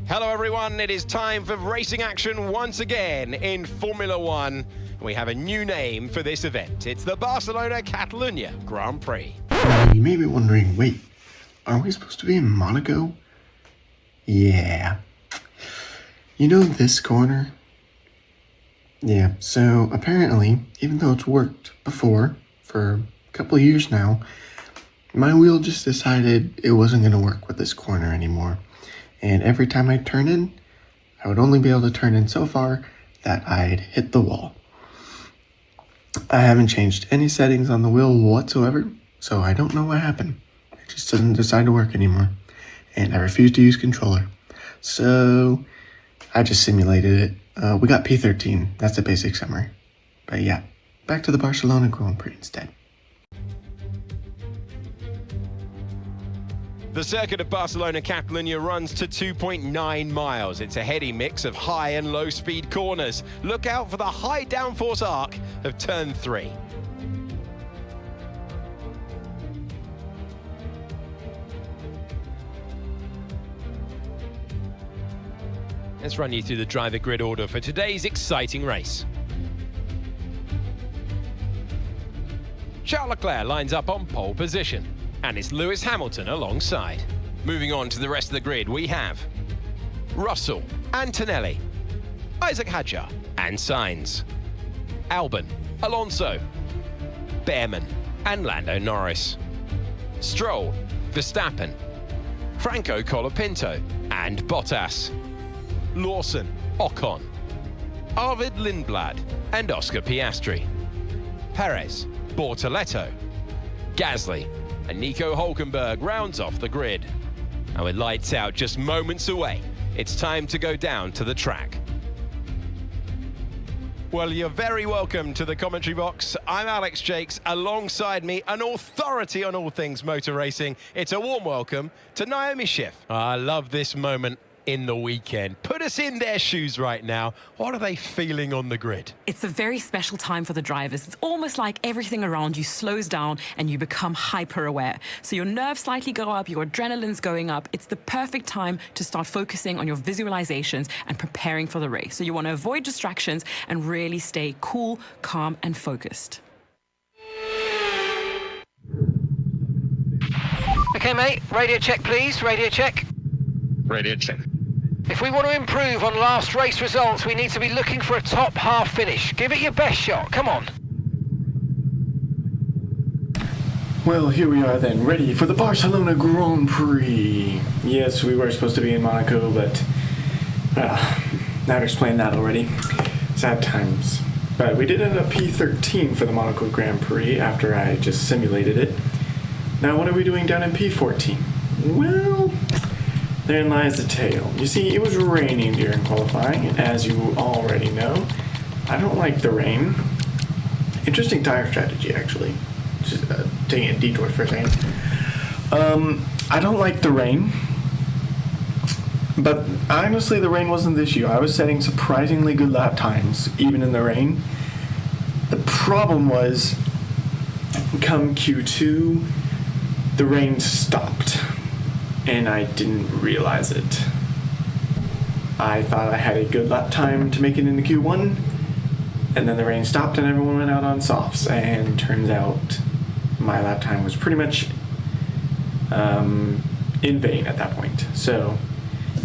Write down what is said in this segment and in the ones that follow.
Hello everyone, it is time for racing action once again in Formula One. We have a new name for this event. It's the Barcelona Catalunya Grand Prix. You may be wondering, wait, are we supposed to be in Monaco? Yeah. You know this corner? Yeah, so apparently, even though it's worked before, for a couple of years now, my wheel just decided it wasn't going to work with this corner anymore. And every time I turn in, I would only be able to turn in so far that I'd hit the wall. I haven't changed any settings on the wheel whatsoever, so I don't know what happened. It just doesn't decide to work anymore. And I refuse to use controller. So I just simulated it. We got P13. That's the basic summary. But yeah, back to the Barcelona Grand Prix instead. The circuit of Barcelona Catalunya runs to 2.9 miles. It's a heady mix of high and low speed corners. Look out for the high downforce arc of turn 3. Let's run you through the driver grid order for today's exciting race. Charles Leclerc lines up on pole position, and it's Lewis Hamilton alongside. Moving on to the rest of the grid, we have Russell, Antonelli, Isaac Hadjar, and Sainz, Albon, Alonso, Behrman, and Lando Norris, Stroll, Verstappen, Franco Colapinto, and Bottas, Lawson, Ocon, Arvid Lindblad, and Oscar Piastri, Perez, Bortoletto, Gasly, and Nico Hülkenberg rounds off the grid. And with lights out just moments away, it's time to go down to the track. Well, you're very welcome to the commentary box. I'm Alex Jakes. Alongside me, an authority on all things motor racing. It's a warm welcome to Naomi Schiff. I love this moment in the weekend. Put us in their shoes right now. What are they feeling on the grid? It's a very special time for the drivers. It's almost like everything around you slows down and you become hyper aware. So your nerves slightly go up, your adrenaline's going up. It's the perfect time to start focusing on your visualizations and preparing for the race. So you want to avoid distractions and really stay cool, calm, and focused. Okay, mate, radio check, please. Radio check. Radio check. If we want to improve on last race results, we need to be looking for a top half finish. Give it your best shot. Come on. Well, here we are then, ready for the Barcelona Grand Prix. Yes, we were supposed to be in Monaco, but I've explained that already. Sad times. But we did end up P13 for the Monaco Grand Prix after I just simulated it. Now, what are we doing down in P14? Well, therein lies the tale. You see, it was raining during qualifying, as you already know. I don't like the rain. Interesting tire strategy, actually. Just taking a detour for a second. I don't like the rain. But honestly, the rain wasn't the issue. I was setting surprisingly good lap times, even in the rain. The problem was, come Q2, the rain stopped. And I didn't realize it. I thought I had a good lap time to make it into Q1, and then the rain stopped and everyone went out on softs, and turns out my lap time was pretty much in vain at that point. So,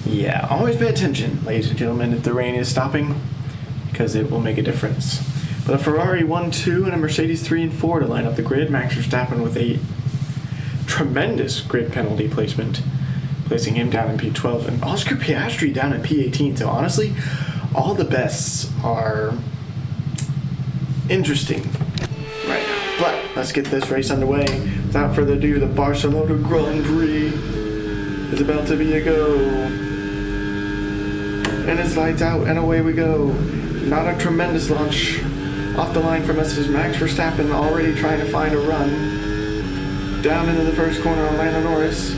yeah, always pay attention, ladies and gentlemen, if the rain is stopping, because it will make a difference. But a Ferrari 1-2 and a Mercedes 3 and 4 to line up the grid. Max Verstappen with a tremendous grid penalty placement, placing him down in P12, and Oscar Piastri down in P18. So honestly, all the bests are interesting right now. But let's get this race underway. Without further ado, the Barcelona Grand Prix is about to be a go. And it's lights out and away we go. Not a tremendous launch off the line from us is Max Verstappen, already trying to find a run. Down into the first corner on Lando Norris.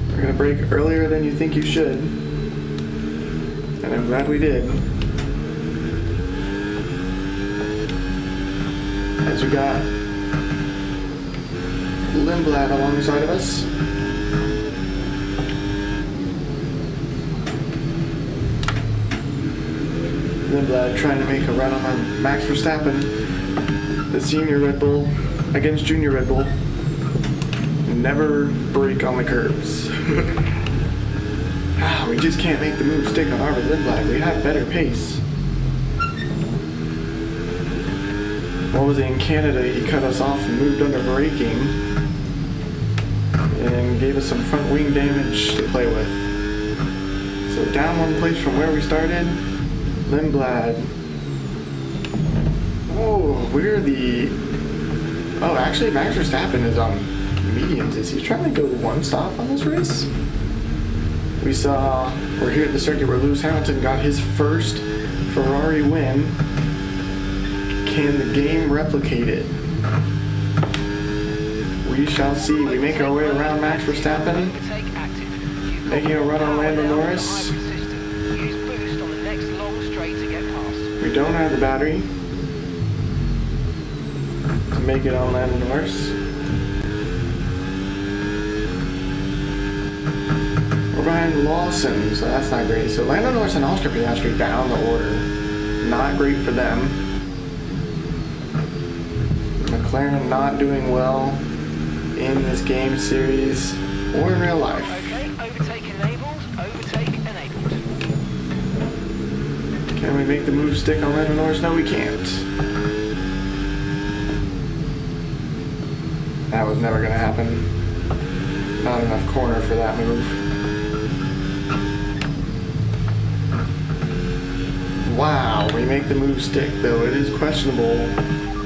We're going to brake earlier than you think you should. And I'm glad we did. As we got Lindblad alongside of us. Lindblad trying to make a run on Max Verstappen, the senior Red Bull against junior Red Bull. Never brake on the curbs. We just can't make the move stick on Arvid Lindblad. We have better pace. What was it, in Canada, he cut us off and moved under braking and gave us some front wing damage to play with. So down one place from where we started, Lindblad. Oh, actually Max Verstappen is on mediums. Is he trying to go one stop on this race? We're here at the circuit where Lewis Hamilton got his first Ferrari win. Can the game replicate it? We shall see. We make our way around Max Verstappen, making a run on Lando Norris. We don't have the battery to make it on Lando Norris. We're behind Lawson, so that's not great. So Lando Norris and Oscar Piastri down the order. Not great for them. McLaren not doing well in this game series or in real life. Okay, overtake enabled, overtake enabled. Can we make the move stick on Lando Norris? No, we can't. That was never going to happen. Not enough corner for that move. Wow, we make the move stick, though it is questionable.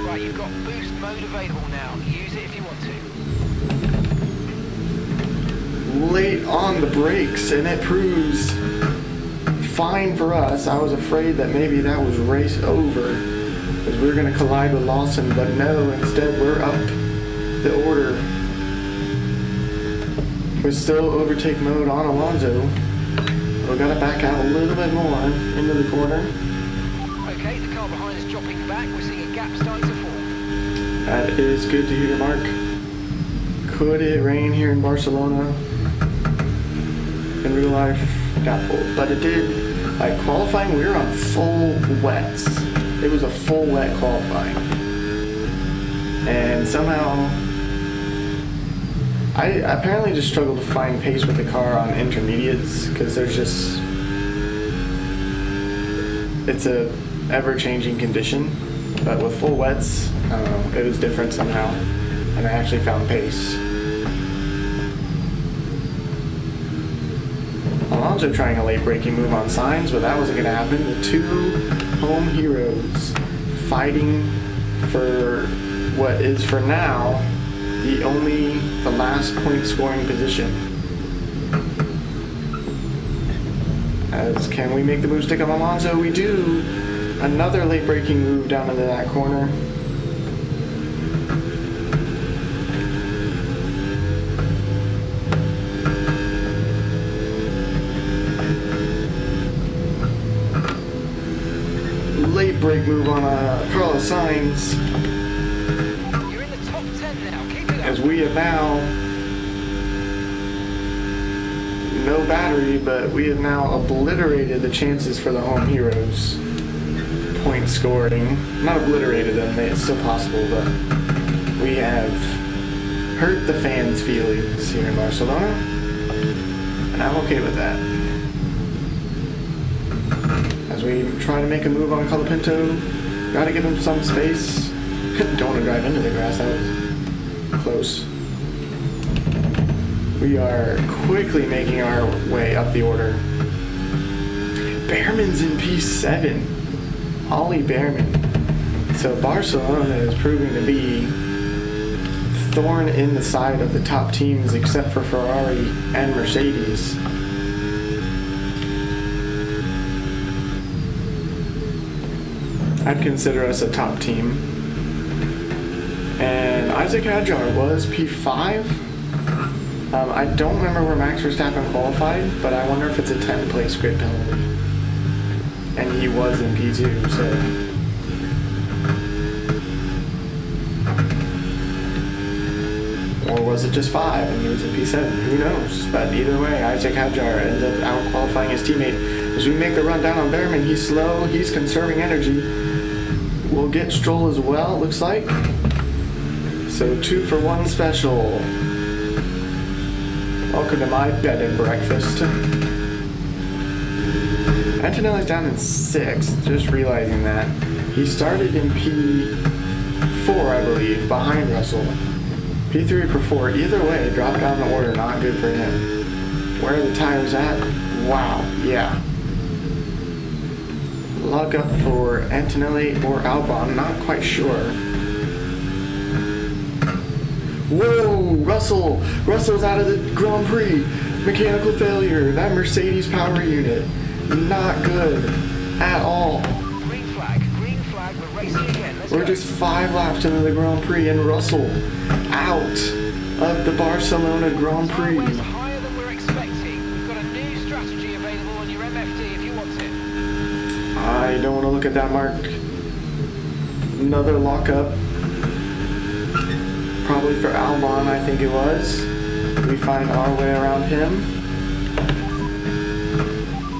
Right, you've got boost mode available now. Use it if you want to. Late on the brakes, and it proves fine for us. I was afraid that maybe that was race over, because we were going to collide with Lawson, but no, instead we're up the order. We're still overtake mode on Alonso. We've got to back out a little bit more into the corner. Okay, the car behind is dropping back. We're seeing a gap starting to form. That is good to hear, Mark. Could it rain here in Barcelona? In real life, doubtful. But it did. Like qualifying, we were on full wets. It was a full wet qualifying. And somehow, I apparently just struggled to find pace with the car on intermediates because it's a ever-changing condition. But with full wets, I don't know, it was different somehow. And I actually found pace. Alonso trying a late braking move on Sainz, but that wasn't going to happen. The two home heroes fighting for what is for now the last point scoring position. As can we make the move stick on Alonso? We do. Another late braking move down into that corner. Late brake move on Carlos Sainz. You're in the top 10 now. Keep it up. As we have now no battery, but we have now obliterated the chances for the home heroes. Point scoring. Not obliterated them, it's still possible, but we have hurt the fans' feelings here in Barcelona, and I'm okay with that. As we try to make a move on Colapinto, gotta give him some space. Don't want to drive into the grass, that was close. We are quickly making our way up the order. Behrman's in P7. Ollie Behrman. So Barcelona is proving to be thorn in the side of the top teams except for Ferrari and Mercedes. I'd consider us a top team. And Isaac Hadjar was P5. I don't remember where Max Verstappen qualified, but I wonder if it's a 10-place grid penalty. And he was in P2, so... Or was it just 5 and he was in P7? Who knows? But either way, Isaac Hadjar ended up out-qualifying his teammate. As we make the run down on Behrman, he's slow, he's conserving energy. We'll get Stroll as well, looks like. So 2 for 1 special. Welcome to my bed and breakfast. Antonelli's down in 6th, just realizing that. He started in P4, I believe, behind Russell. P3 or 4, either way, drop down the order, not good for him. Where are the tires at? Wow, yeah. Luck up for Antonelli or Albon, not quite sure. Whoa, Russell! Russell's out of the Grand Prix. Mechanical failure. That Mercedes power unit, not good at all. Green flag, we're racing again. Let's We're go. just 5 laps into the Grand Prix and Russell out of the Barcelona Grand Prix. Hardware's higher than we're expecting. We've got a new strategy available on your MFD if you want it. I don't want to look at that mark. Another lockup. Probably for Albon, I think it was. We find our way around him.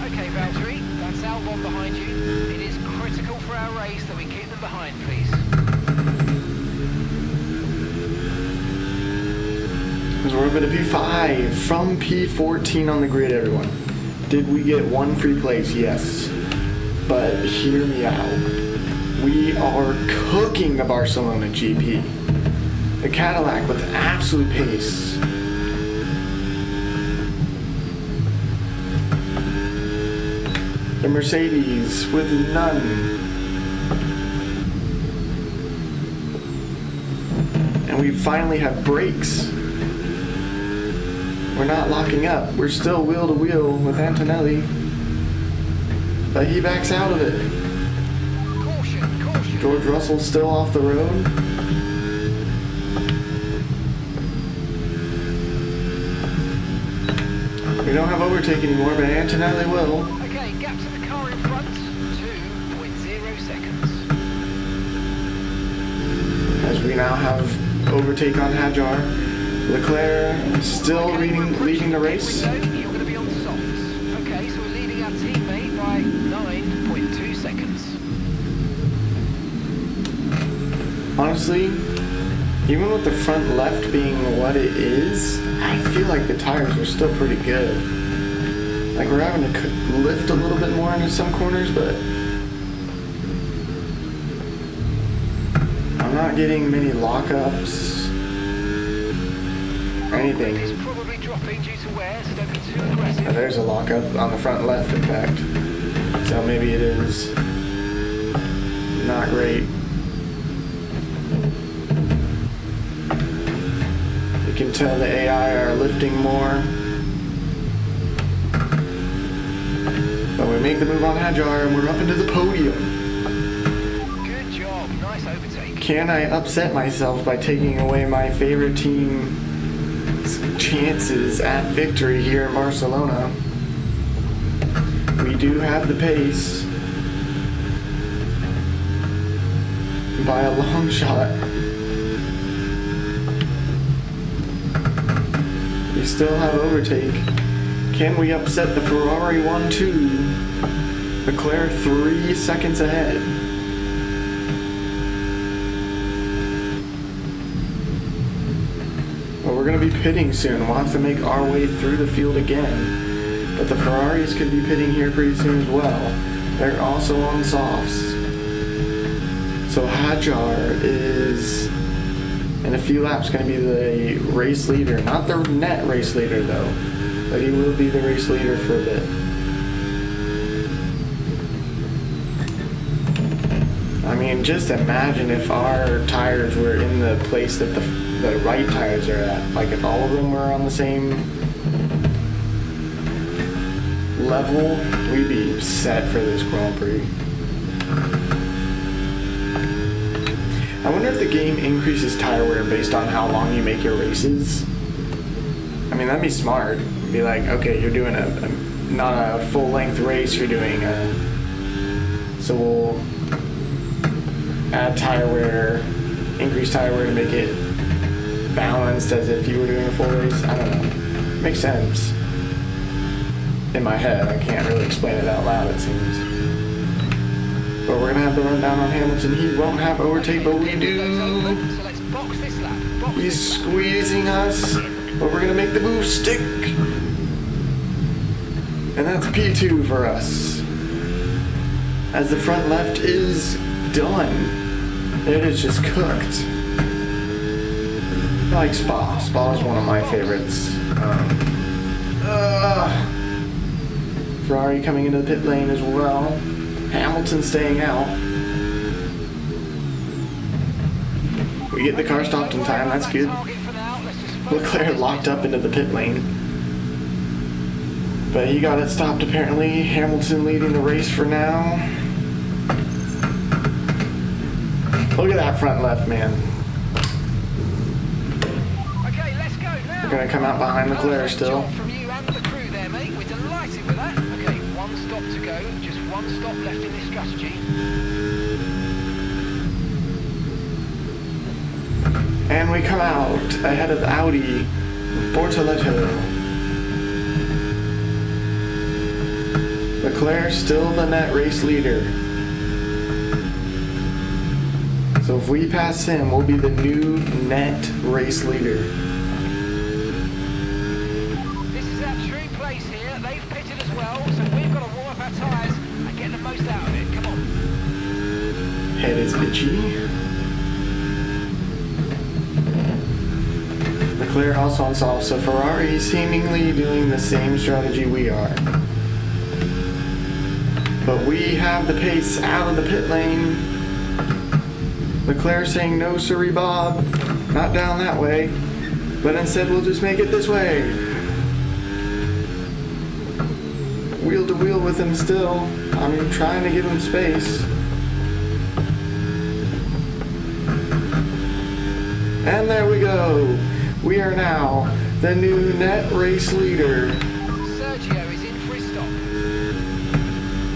Okay, Valtteri, that's Albon behind you. It is critical for our race that we keep them behind, please. So we're going to P5 from P14 on the grid, everyone. Did we get 1 free place? Yes. But hear me out. We are cooking the Barcelona GP. The Cadillac with absolute pace. The Mercedes with none. And we finally have brakes. We're not locking up. We're still wheel to wheel with Antonelli. But he backs out of it. Caution. George Russell's still off the road. We don't have overtake anymore, but Antonelli will. Okay, gap to the car in front, 2.0 seconds. As we now have overtake on Hadjar. Leclerc still leading the race. You're going to be on softs. Okay, so we're leading our teammate by 9.2 seconds. Honestly, even with the front left being what it is, I feel like the tires are still pretty good. Like we're having to lift a little bit more into some corners, but I'm not getting many lockups or anything. It's probably dropping due to wear, so don't be too aggressive. There's a lockup on the front left, in fact. So maybe it is not great. You can tell the AI are lifting more. But we make the move on Hadjar and we're up into the podium. Good job, nice overtake. Can I upset myself by taking away my favorite team's chances at victory here in Barcelona? We do have the pace by a long shot. We still have overtake. Can we upset the Ferrari 1-2? Leclerc 3 seconds ahead. Well, we're going to be pitting soon. We'll have to make our way through the field again. But the Ferraris could be pitting here pretty soon as well. They're also on softs. So Hadjar is, in a few laps, going to be the race leader. Not the net race leader, though. But he will be the race leader for a bit. I mean, just imagine if our tires were in the place that the right tires are at. Like if all of them were on the same level, we'd be set for this Grand Prix. I wonder if the game increases tire wear based on how long you make your races. I mean, that'd be smart. Be like, okay, you're doing not a full length race, you're doing so we'll add tire wear, increase tire wear to make it balanced as if you were doing a full race. I don't know. Makes sense. in my head. I can't really explain it out loud, it seems. But we're gonna have the rundown on Hamilton. He won't have overtake, but we do. So let's box this lap. Box He's this lap. squeezing us, but we're gonna make the move stick. And that's P2 for us. As the front left is done. It is just cooked. I like Spa. Spa is one of my favorites. Ferrari coming into the pit lane as well. Hamilton staying out. We get the car stopped in time, that's good. Leclerc locked up into the pit lane. But he got it stopped apparently. Hamilton leading the race for now. Look at that front left, man. Okay, let's go now. We're gonna come out behind Leclerc Perfect still. job from you and the crew there, mate. We're delighted with that. Okay, one stop to go. Just one stop left in this strategy. And we come out ahead of Audi, Bortoletto. Leclerc still the net race leader. So if we pass him, we'll be the new net race leader. This is our true place here. They've pitted as well, so we've got to warm up our tyres and get the most out of it. Come on. Head is itchy. Leclerc also on soft, so Ferrari seemingly doing the same strategy we are. But we have the pace out of the pit lane. Leclerc saying no siree Bob, not down that way, but instead we'll just make it this way. Wheel to wheel with him still. I'm trying to give him space. And there we go. We are now the new net race leader, Sergio is in for his stop.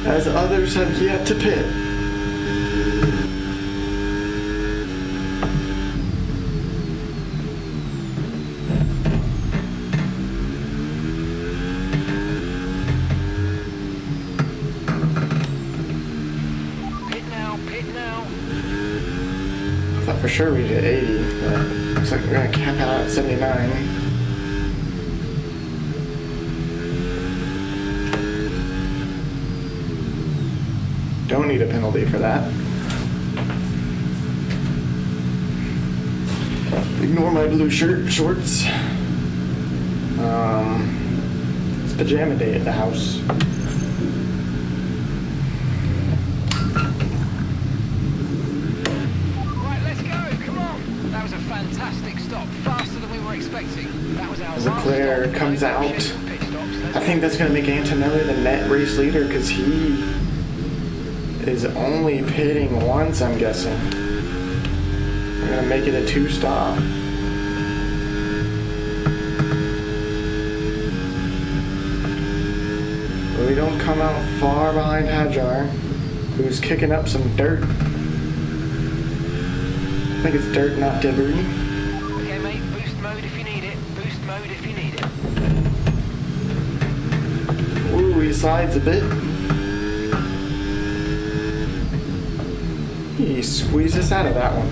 as others have yet to pit. Pit now, pit now. I thought for sure we'd hit 80, but looks like we're gonna cap out at 79. Don't need a penalty for that. Ignore my blue shorts. It's pajama day at the house. Right, let's go. Come on. That was a fantastic stop. Faster than we were expecting. That was our As last Leclerc stop. comes No out, scheduled pit stops. Let's I think that's going to make Antonelli the net race leader because he is only pitting once, I'm guessing. We're going to make it a 2-stop. But we don't come out far behind Hajar, who's kicking up some dirt. I think it's dirt, not debris. Okay, mate. Boost mode if you need it. Boost mode if you need it. Ooh, he slides a bit. He squeezed us out of that one.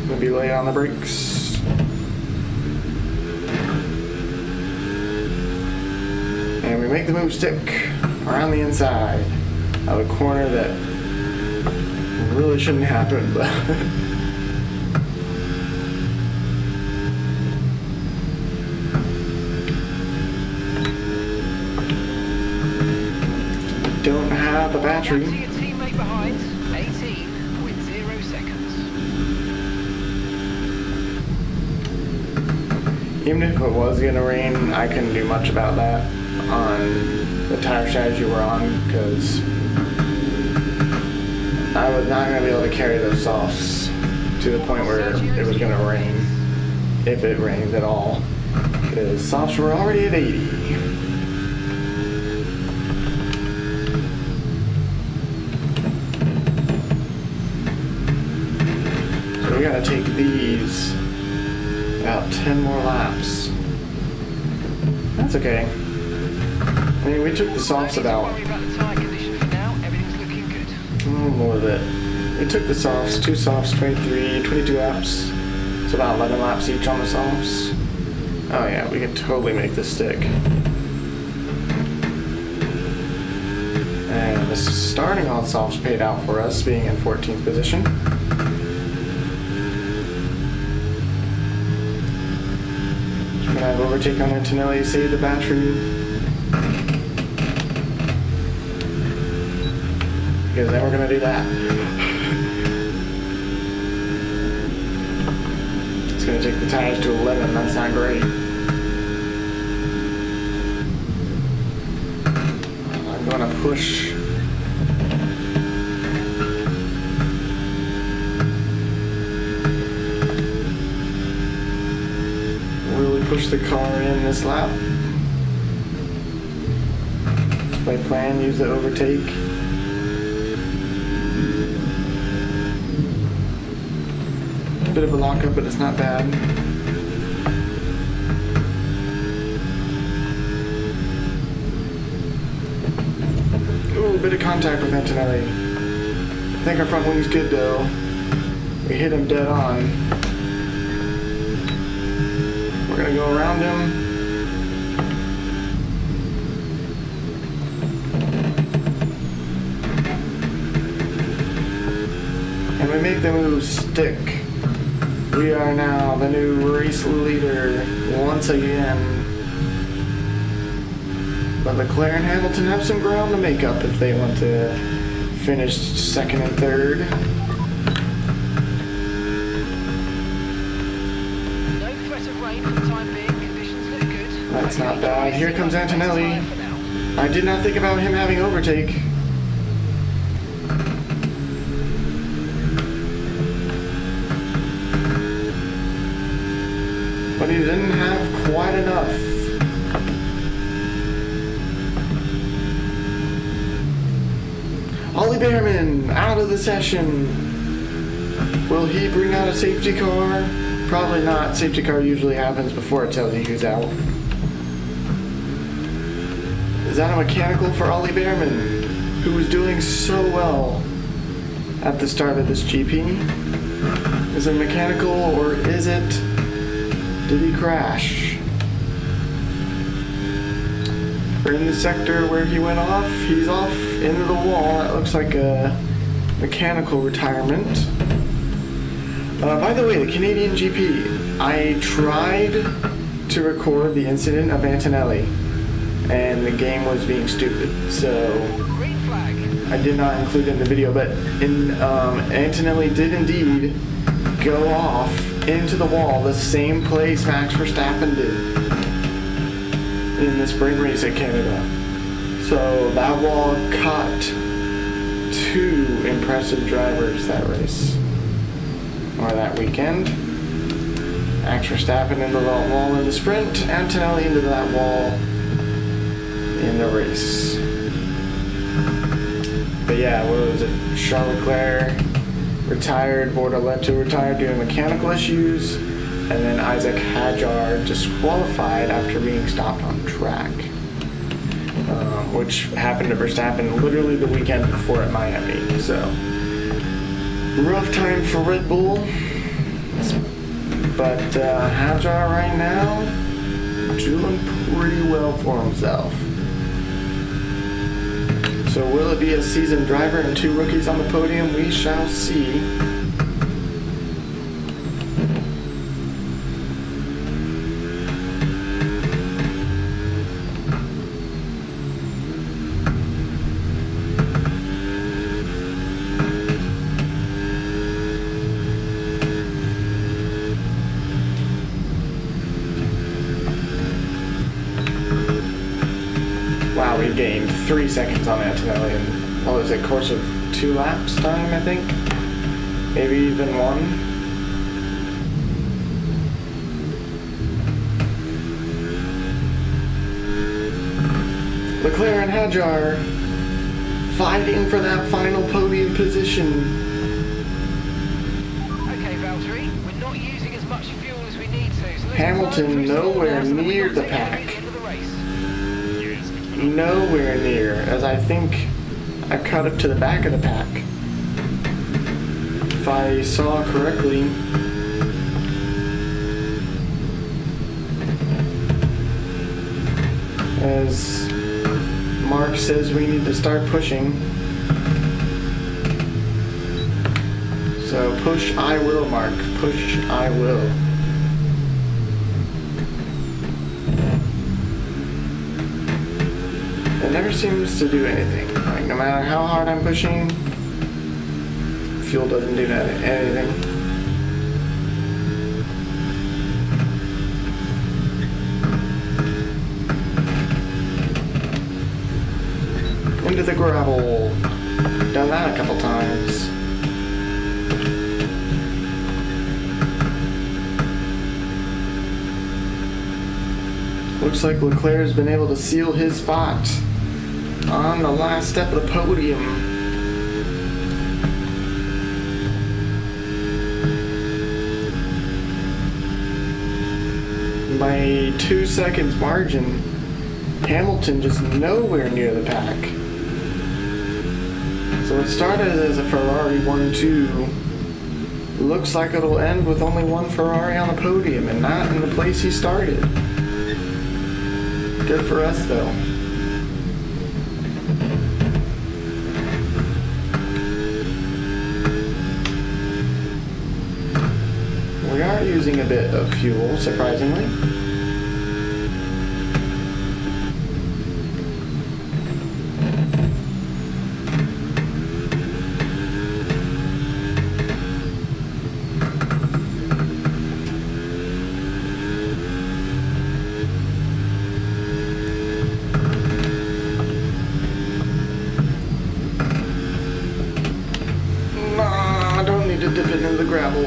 Maybe lay on the brakes. And we make the move stick around the inside of a corner that really shouldn't happen, but don't have the battery. Back to your teammate behind. 18.0 seconds. Even if it was gonna rain, I couldn't do much about that on the tire strategy we're on because I was not gonna be able to carry those softs to the point where it was gonna rain, if it rained at all, because softs were already at 80. gonna take these about 10 more laps. That's okay. I mean, we took the softs about... Oh, more of it. We took the softs, 2 softs, 23, 22 laps. It's about 11 laps each on the softs. Oh yeah, we can totally make this stick. And the starting on softs paid out for us, being in 14th position. We're gonna have overtake on Antonelli, save the battery. Because then we're gonna do that. It's gonna take the tires to 11, that's not great. I'm gonna push. Really push the car in this lap. Just by plan, use the overtake. Bit of a lockup, but it's not bad. Ooh, a bit of contact with Antonelli. I think our front wing's good though. We hit him dead on. We're gonna go around him. And we make the move stick. We are now the new race leader once again. But Leclerc and Hamilton have some ground to make up if they want to finish second and third. No threat of rain for the time being. Conditions look good. That's not bad. Here comes Antonelli. I did not think about him having overtake. But he didn't have quite enough. Ollie Behrman out of the session. Will he bring out a safety car? Probably not. Safety car usually happens before it tells you who's out. Is that a mechanical for Ollie Behrman, who was doing so well at the start of this GP? Is it mechanical or is it... Did he crash? We're in the sector where he went off. He's off into the wall. That looks like a mechanical retirement. By the way, the Canadian GP, I tried to record the incident of Antonelli, and the game was being stupid, so I did not include it in the video, but Antonelli did indeed go off into the wall, the same place Max Verstappen did in the sprint race at Canada. So that wall caught 2 impressive drivers that race, or that weekend. Max Verstappen into the wall in the sprint, Antonelli into that wall in the race. But yeah, what was it? Charles Leclerc retired, Bortoleto retired due to mechanical issues, and then Isaac Hadjar disqualified after being stopped on track, which happened to Verstappen literally the weekend before at Miami. So, rough time for Red Bull, but Hadjar right now doing pretty well for himself. So will it be a seasoned driver and 2 rookies on the podium? We shall see. Wow, we gained 3 seconds on Antonelli in, what was it, course of 2 laps time, I think? Maybe even 1. Leclerc and Hadjar fighting for that final podium position. Okay, Valtteri, Hamilton nowhere near the pack. Nowhere near, as I think I've caught up to the back of the pack. If I saw correctly. As Mark says, we need to start pushing. So push I will, Mark. Push I will. It never seems to do anything. Like, no matter how hard I'm pushing, fuel doesn't do anything. Into the gravel. Done that a couple times. Looks like Leclerc's been able to seal his spot on the last step of the podium. By 2 seconds margin, Hamilton just nowhere near the pack. So it started as a Ferrari 1-2. Looks like it'll end with only one Ferrari on the podium and not in the place he started. Good for us though. We are using a bit of fuel, surprisingly. Nah, I don't need to dip it into the gravel.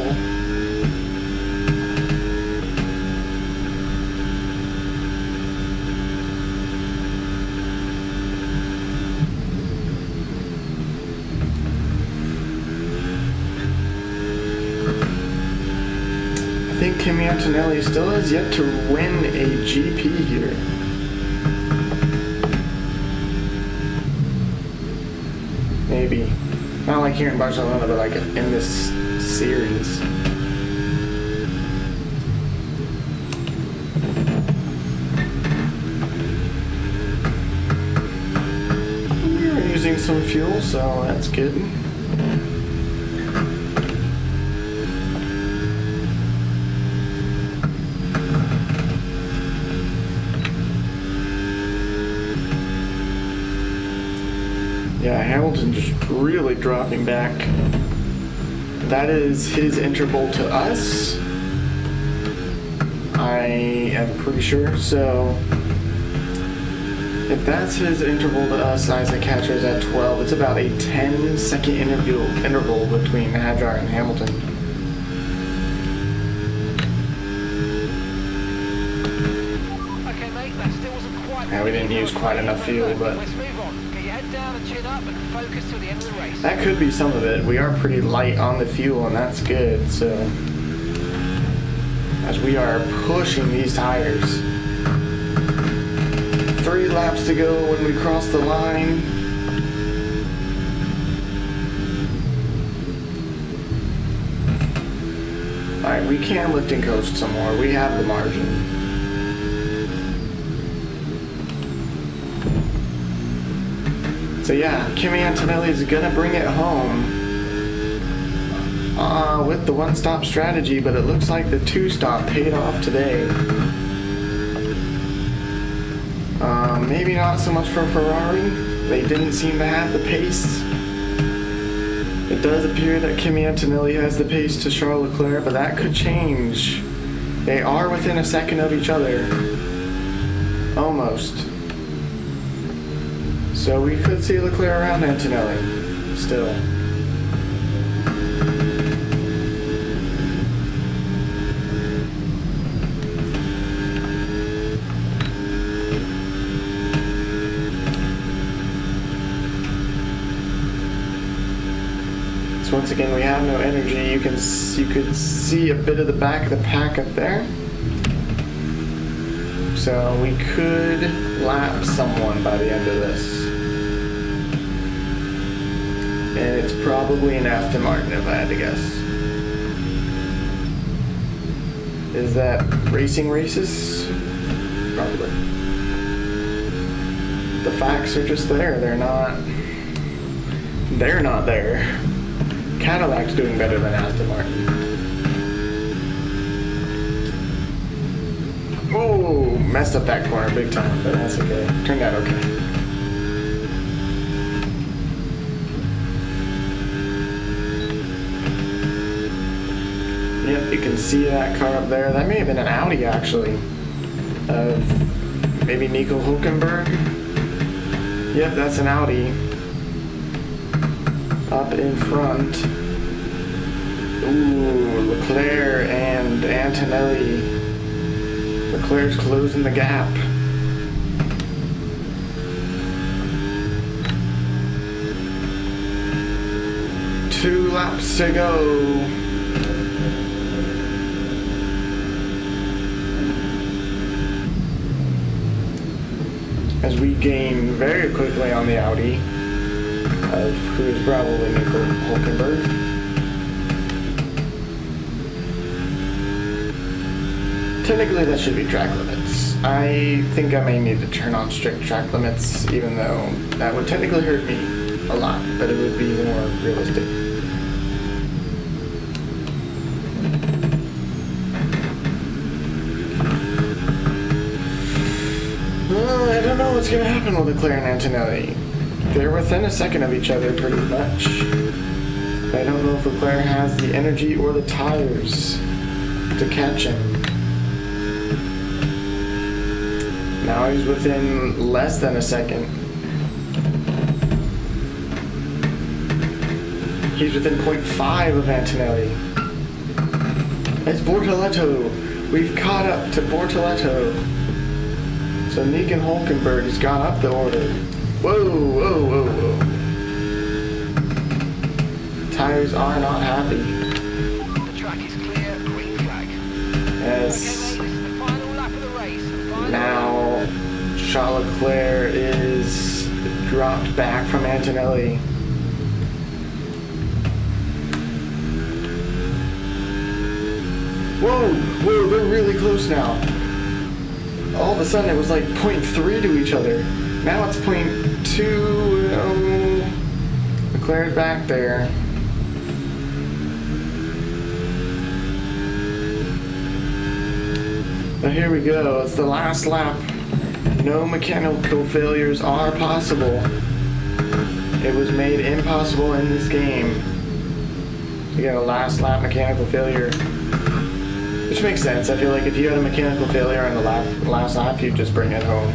I think Kimi Antonelli still has yet to win a GP here. Maybe. Not like here in Barcelona, but like in this series. We're using some fuel, so that's good. Yeah, Hamilton just really dropping back. That is his interval to us, I am pretty sure. So if that's his interval to us, Isaac Hatcher's at 12. It's about a 10-second interval between Hadjar and Hamilton. Okay, mate, that still wasn't quite. Yeah, we didn't use quite enough fuel, but Let's move on. Get your head down and chin up and focus till the end of the race. that could be some of it. We are pretty light on the fuel, and that's good. So as we are pushing these tires. 3 laps to go when we cross the line. Alright, we can lift and coast some more. We have the margin. So yeah, Kimi Antonelli is gonna bring it home with the one-stop strategy, but it looks like the 2-stop paid off today. Maybe not so much for Ferrari. They didn't seem to have the pace. It does appear that Kimi Antonelli has the pace to Charles Leclerc, but that could change. They are within a second of each other. Almost. So we could see Leclerc around Antonelli still. Once again, we have no energy. You could see a bit of the back of the pack up there. so we could lap someone by the end of this. And it's probably an Aston Martin if I had to guess. Is that racing racist? Probably. The facts are just there. They're not there. Cadillac's doing better than Aston Martin. Oh, messed up that corner big time, but that's okay. Turned out okay. Yep, you can see that car up there. That may have been an Audi, actually. Of maybe Nico Hulkenberg. Yep, that's an Audi. Up in front. Ooh, Leclerc and Antonelli. Leclerc's closing the gap. Two laps to go. As we gain very quickly on the Audi of who is probably Nico Hulkenberg. Technically that should be track limits. I think I may need to turn on strict track limits, even though that would technically hurt me a lot, but it would be more realistic. I don't know what's going to happen with Leclerc and Antonelli. They're within a second of each other pretty much. I don't know if Leclerc has the energy or the tires to catch him. Now he's within less than a second. He's within 0.5 of Antonelli. It's Bortoleto. We've caught up to Bortoleto. So Nico Hulkenberg has gone up the order. Whoa, whoa, whoa, whoa. Tires are not happy. The track is clear, green flag. As Okay, mate, this is the final lap of the race. now Charles Leclerc is dropped back from Antonelli. Whoa, whoa, they're really close now. All of a sudden it was like 0.3 to each other. Now it's 0.2. Leclerc's back there. But here we go. It's the last lap. No mechanical failures are possible. It was made impossible in this game. We got a last lap mechanical failure. Which makes sense. I feel like if you had a mechanical failure on the last lap, you'd just bring it home.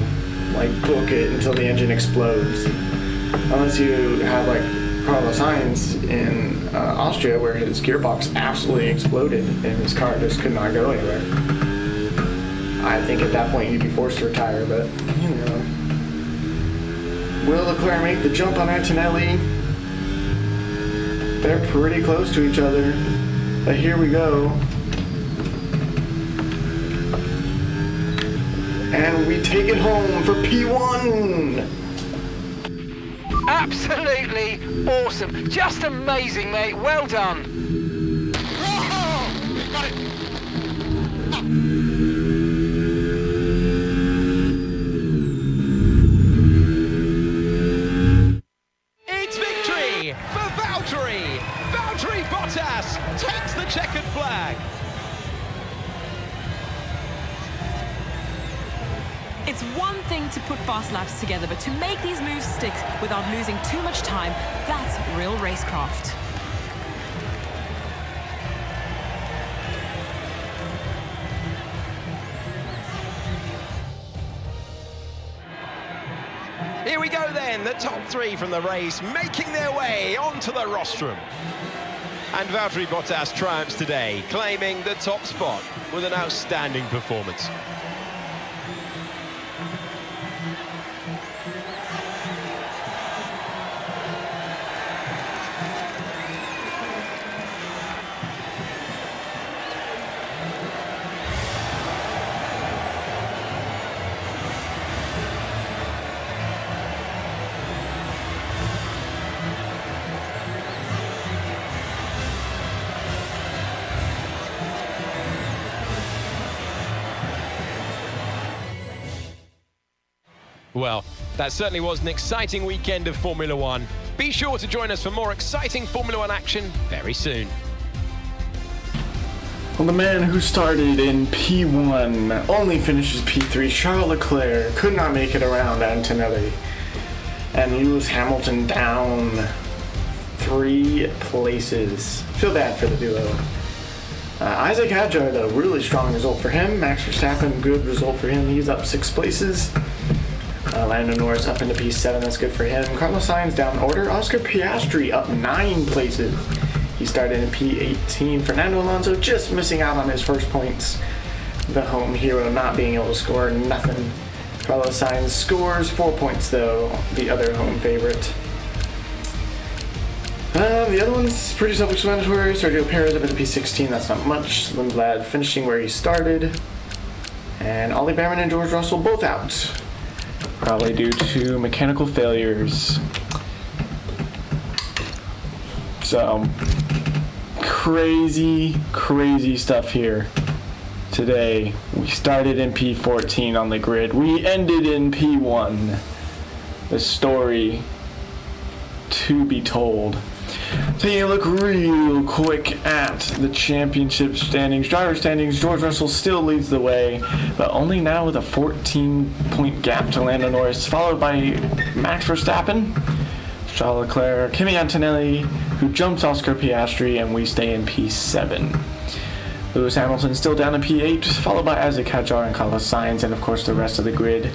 Like, book it until the engine explodes. Unless you have, like, Carlos Sainz in Austria, where his gearbox absolutely exploded and his car just could not go anywhere. I think at that point you'd be forced to retire, but, you know. Will Leclerc make the jump on Antonelli? They're pretty close to each other. But here we go. And we take it home for P1! Absolutely awesome. Just amazing, mate. Well done. Got it. It's victory for Valtteri! Valtteri Bottas takes the checkered flag. It's one thing to put fast laps together, but to make these moves stick without losing too much time, that's real racecraft. Here we go then, the top three from the race making their way onto the rostrum. And Valtteri Bottas triumphs today, claiming the top spot with an outstanding performance. Well, that certainly was an exciting weekend of Formula One. Be sure to join us for more exciting Formula One action very soon. Well, the man who started in P1 only finishes P3. Charles Leclerc could not make it around Antonelli. And Lewis Hamilton down 3 places. Feel bad for the duo. Isaac Hadjar, though, really strong result for him. Max Verstappen, good result for him. He's up 6 places. Lando Norris up into P7, that's good for him. Carlos Sainz down order. Oscar Piastri up 9 places. He started in P18. Fernando Alonso just missing out on his first points. The home hero not being able to score nothing. Carlos Sainz scores 4 points, though, the other home favorite. The other one's pretty self-explanatory. Sergio Perez up into P16, that's not much. Lindblad finishing where he started. And Ollie Behrman and George Russell both out. Probably due to mechanical failures. So, crazy stuff here today. We started in P14 on the grid. We ended in P1. The story to be told. Taking a look real quick at the championship standings, driver standings, George Russell still leads the way, but only now with a 14-point gap to Lando Norris, followed by Max Verstappen, Charles Leclerc, Kimi Antonelli, who jumps Oscar Piastri, and we stay in P7. Lewis Hamilton still down in P8, followed by Isaac Hadjar and Carlos Sainz, and of course the rest of the grid.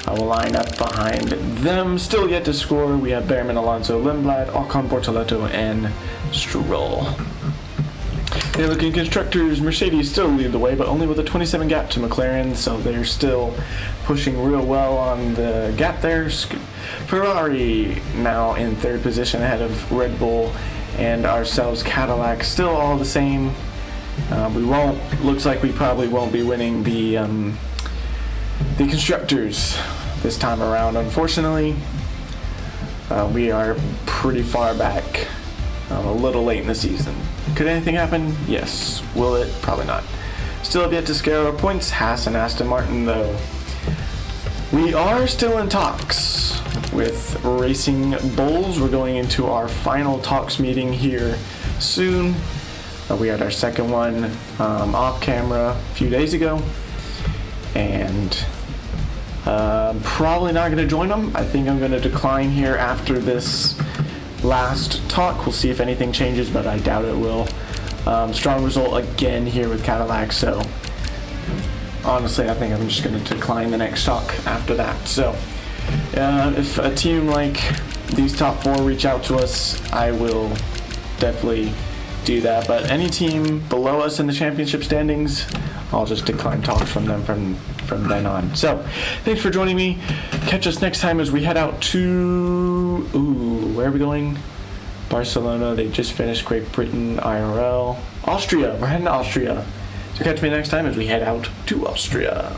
I will line up behind them. Still yet to score, we have Behrman, Alonso, Lindblad, Ocon, Bortoleto, and Stroll. They're looking constructors. Mercedes still lead the way, but only with a 27 gap to McLaren, so they're still pushing real well on the gap there. Ferrari now in 3rd position ahead of Red Bull and ourselves, Cadillac, still all the same. Looks like we probably won't be winning the constructors this time around, unfortunately. We are pretty far back, a little late in the season. Could anything happen? Yes. Will it? Probably not. Still have yet to scare our points, Haas and Aston Martin, though. We are still in talks with Racing Bulls. We're going into our final talks meeting here soon. We had our second one off camera a few days ago, and probably not going to join them. I think I'm going to decline here after this last talk. We'll see if anything changes, but I doubt it will. Strong result again here with Cadillac, so honestly I think I'm just going to decline the next talk after that. So if a team like these top 4 reach out to us, I will definitely do that, but any team below us in the championship standings, I'll just decline talks from them from then on. So thanks for joining me. Catch us next time as we head out to where are we going? Barcelona. They just finished Great Britain IRL. Austria. We're heading to Austria. So catch me next time as we head out to Austria.